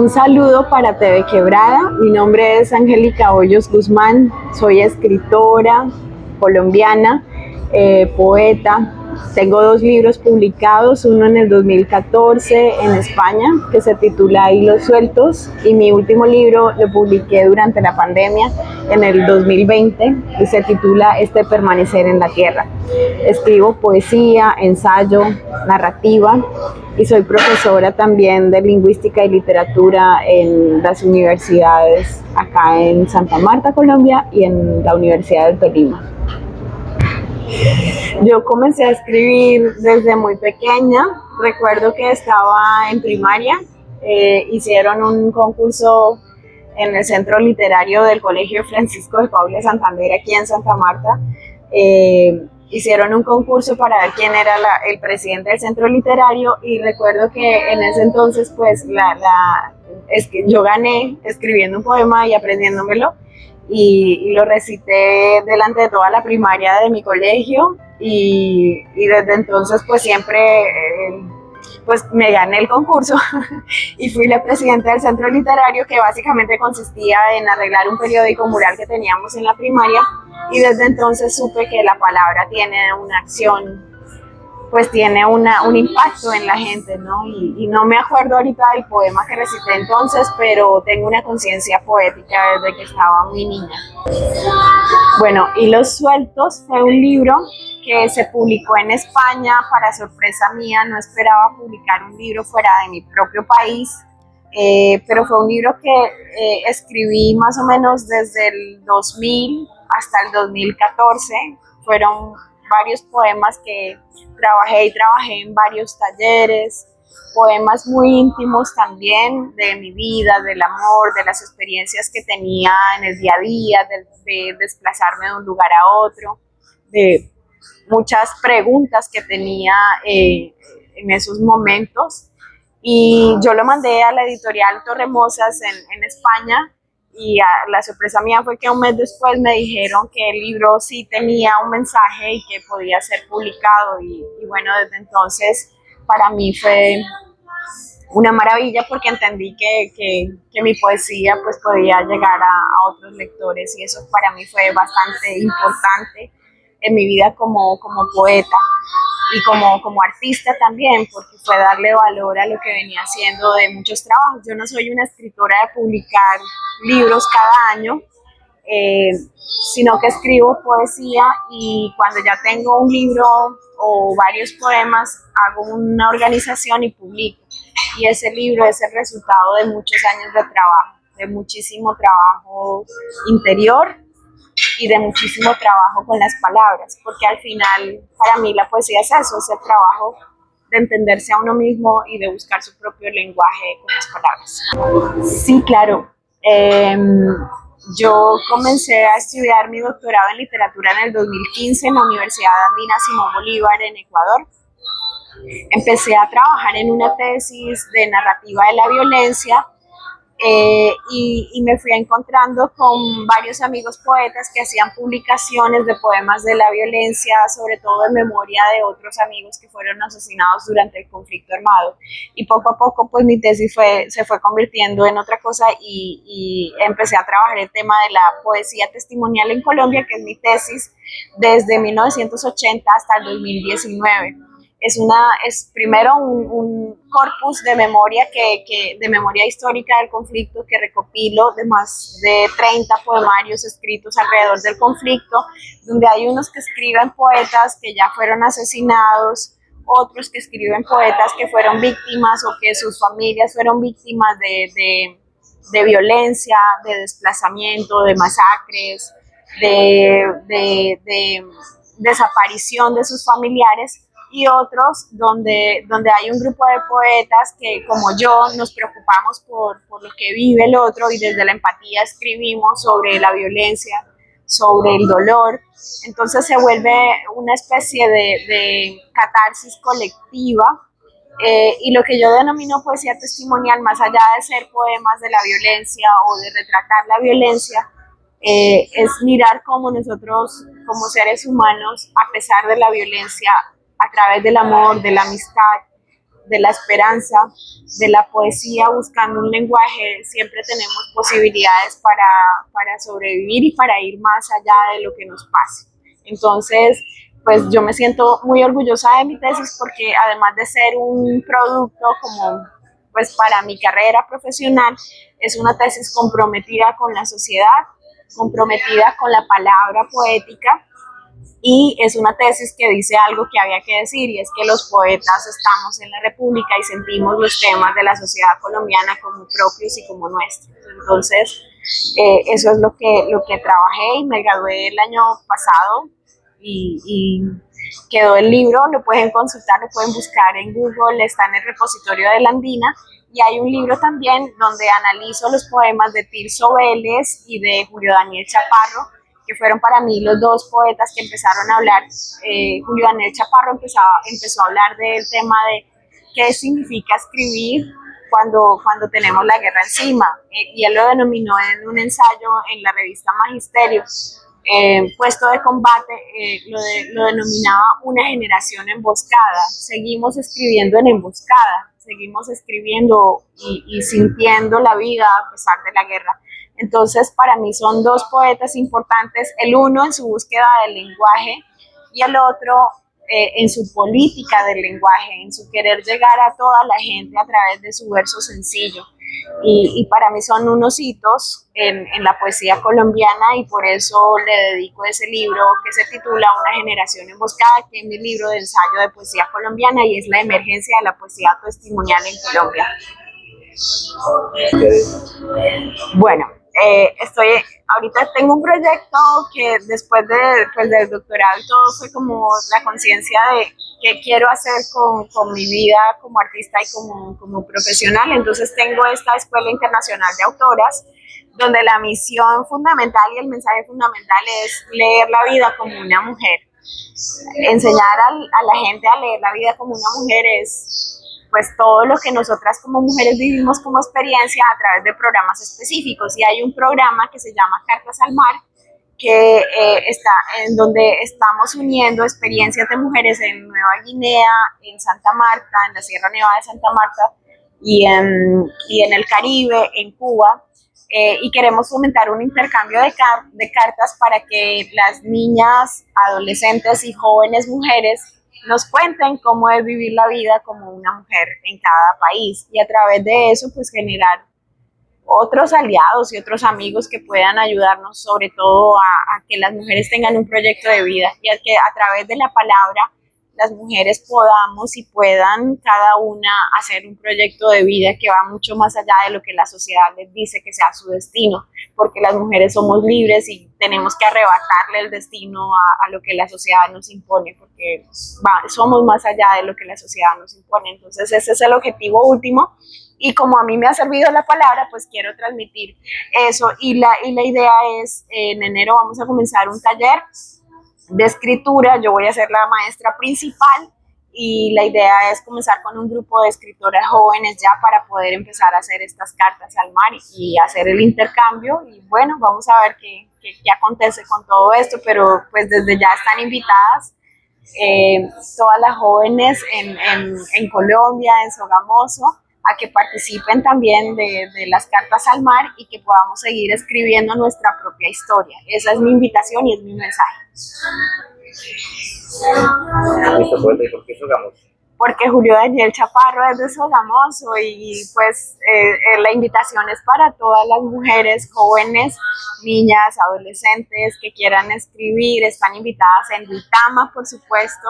Un saludo para TV Quebrada. Mi nombre es Angélica Hoyos Guzmán. Soy escritora colombiana, poeta. Tengo 2 libros publicados, uno en el 2014 en España, que se titula Hilos Sueltos, y mi último libro lo publiqué durante la pandemia en el 2020 y se titula Este permanecer en la tierra. Escribo poesía, ensayo, narrativa y soy profesora también de lingüística y literatura en las universidades acá en Santa Marta, Colombia, y en la Universidad del Tolima. Yo comencé a escribir desde muy pequeña. Recuerdo que estaba en primaria, hicieron un concurso en el centro literario del Colegio Francisco de Paula Santander, aquí en Santa Marta. Hicieron un concurso para ver quién era el presidente del centro literario, y recuerdo que en ese entonces pues yo gané escribiendo un poema y aprendiéndomelo, y lo recité delante de toda la primaria de mi colegio, y desde entonces pues siempre pues me gané el concurso y fui la presidenta del centro literario, que básicamente consistía en arreglar un periódico mural que teníamos en la primaria, y desde entonces supe que la palabra tiene una acción, pues tiene un impacto en la gente, ¿no? Y no me acuerdo ahorita del poema que recité entonces, pero tengo una conciencia poética desde que estaba muy niña. Bueno, Hilos Sueltos fue un libro que se publicó en España. Para sorpresa mía, no esperaba publicar un libro fuera de mi propio país, pero fue un libro que escribí más o menos desde el 2000 hasta el 2014. Fueron varios poemas que trabajé en varios talleres, poemas muy íntimos también de mi vida, del amor, de las experiencias que tenía en el día a día, de desplazarme de un lugar a otro, de muchas preguntas que tenía en esos momentos. Y yo lo mandé a la editorial Torremosas en España, y la sorpresa mía fue que un mes después me dijeron que el libro sí tenía un mensaje y que podía ser publicado, y bueno, desde entonces para mí fue una maravilla, porque entendí que mi poesía pues podía llegar a otros lectores, y eso para mí fue bastante importante en mi vida como poeta y como artista también, porque fue darle valor a lo que venía haciendo de muchos trabajos. Yo no soy una escritora de publicar libros cada año, sino que escribo poesía, y cuando ya tengo un libro o varios poemas, hago una organización y publico. Y ese libro es el resultado de muchos años de trabajo, de muchísimo trabajo interior y de muchísimo trabajo con las palabras, porque al final para mí la poesía es eso, es el trabajo de entenderse a uno mismo y de buscar su propio lenguaje con las palabras. Sí, claro. Yo comencé a estudiar mi doctorado en literatura en el 2015 en la Universidad Andina Simón Bolívar en Ecuador. Empecé a trabajar en una tesis de narrativa de la violencia, y me fui encontrando con varios amigos poetas que hacían publicaciones de poemas de la violencia, sobre todo en memoria de otros amigos que fueron asesinados durante el conflicto armado. Y poco a poco pues mi tesis se fue convirtiendo en otra cosa, y empecé a trabajar el tema de la poesía testimonial en Colombia, que es mi tesis desde 1980 hasta el 2019. Es primero un corpus de memoria de memoria histórica del conflicto, que recopilo de más de 30 poemarios escritos alrededor del conflicto, donde hay unos que escriben poetas que ya fueron asesinados, otros que escriben poetas que fueron víctimas o que sus familias fueron víctimas de violencia, de desplazamiento, de masacres, de desaparición de sus familiares, y otros donde hay un grupo de poetas que, como yo, nos preocupamos por lo que vive el otro, y desde la empatía escribimos sobre la violencia, sobre el dolor. Entonces se vuelve una especie de catarsis colectiva, y lo que yo denomino poesía testimonial, más allá de ser poemas de la violencia o de retratar la violencia, es mirar cómo nosotros como seres humanos, a pesar de la violencia, a través del amor, de la amistad, de la esperanza, de la poesía, buscando un lenguaje, siempre tenemos posibilidades para sobrevivir y para ir más allá de lo que nos pase. Entonces, pues yo me siento muy orgullosa de mi tesis porque además de ser un producto como pues para mi carrera profesional, es una tesis comprometida con la sociedad, comprometida con la palabra poética, y es una tesis que dice algo que había que decir, y es que los poetas estamos en la República y sentimos los temas de la sociedad colombiana como propios y como nuestros. Entonces, eso es lo que trabajé y me gradué el año pasado y quedó el libro, lo pueden consultar, lo pueden buscar en Google, está en el repositorio de la Andina. Y hay un libro también donde analizo los poemas de Tirso Vélez y de Julio Daniel Chaparro, que fueron para mí los dos poetas que empezaron a hablar. Julio Daniel Chaparro empezó a hablar del tema de qué significa escribir cuando tenemos la guerra encima, y él lo denominó en un ensayo en la revista Magisterio, Puesto de Combate, lo denominaba una generación emboscada. Seguimos escribiendo en emboscada, seguimos escribiendo y sintiendo la vida a pesar de la guerra. Entonces, para mí son dos poetas importantes, el uno en su búsqueda del lenguaje y el otro en su política del lenguaje, en su querer llegar a toda la gente a través de su verso sencillo. Y para mí son unos hitos en la poesía colombiana, y por eso le dedico ese libro que se titula Una generación emboscada, que es mi libro de ensayo de poesía colombiana y es la emergencia de la poesía testimonial en Colombia. Bueno, ahorita tengo un proyecto que después del doctorado y todo fue como la conciencia de qué quiero hacer con mi vida como artista y como profesional. Entonces tengo esta Escuela Internacional de Autoras, donde la misión fundamental y el mensaje fundamental es leer la vida como una mujer. Enseñar a la gente a leer la vida como una mujer es pues todo lo que nosotras como mujeres vivimos como experiencia a través de programas específicos. Y hay un programa que se llama Cartas al Mar, que está en donde estamos uniendo experiencias de mujeres en Nueva Guinea, en Santa Marta, en la Sierra Nevada de Santa Marta y en el Caribe, en Cuba. Y queremos fomentar un intercambio de cartas para que las niñas, adolescentes y jóvenes mujeres nos cuenten cómo es vivir la vida como una mujer en cada país, y a través de eso pues generar otros aliados y otros amigos que puedan ayudarnos, sobre todo a que las mujeres tengan un proyecto de vida, y a que a través de la palabra las mujeres podamos y puedan cada una hacer un proyecto de vida que va mucho más allá de lo que la sociedad les dice que sea su destino, porque las mujeres somos libres y tenemos que arrebatarle el destino a lo que la sociedad nos impone, porque somos más allá de lo que la sociedad nos impone. Entonces ese es el objetivo último, y como a mí me ha servido la palabra, pues quiero transmitir eso, y la idea es, en enero vamos a comenzar un taller de escritura. Yo voy a ser la maestra principal, y la idea es comenzar con un grupo de escritoras jóvenes ya para poder empezar a hacer estas cartas al mar y hacer el intercambio. Y bueno, vamos a ver qué acontece con todo esto, pero pues desde ya están invitadas todas las jóvenes en Colombia, en Sogamoso, a que participen también de las cartas al mar y que podamos seguir escribiendo nuestra propia historia. Esa es mi invitación y es mi mensaje. ¿Por qué Sogamoso? Porque Julio Daniel Chaparro es de Sogamoso, y pues la invitación es para todas las mujeres jóvenes, niñas, adolescentes que quieran escribir. Están invitadas en Duitama, por supuesto,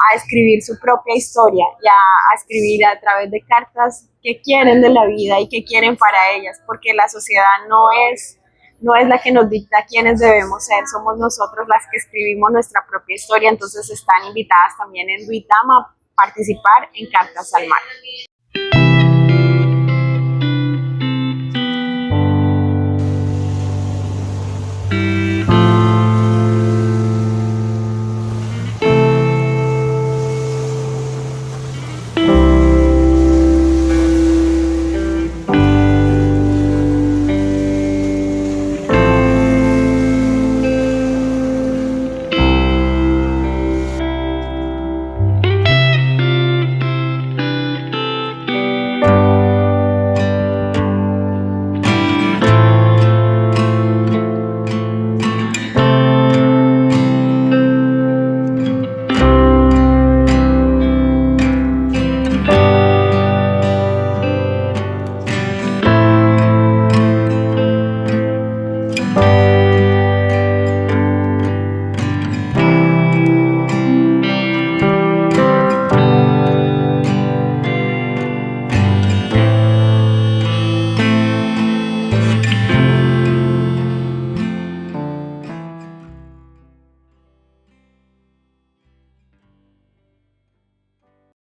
a escribir su propia historia y a escribir a través de cartas qué quieren de la vida y qué quieren para ellas, porque la sociedad no es la que nos dicta quiénes debemos ser, somos nosotros las que escribimos nuestra propia historia. Entonces están invitadas también en Duitama a participar en Cartas al Mar.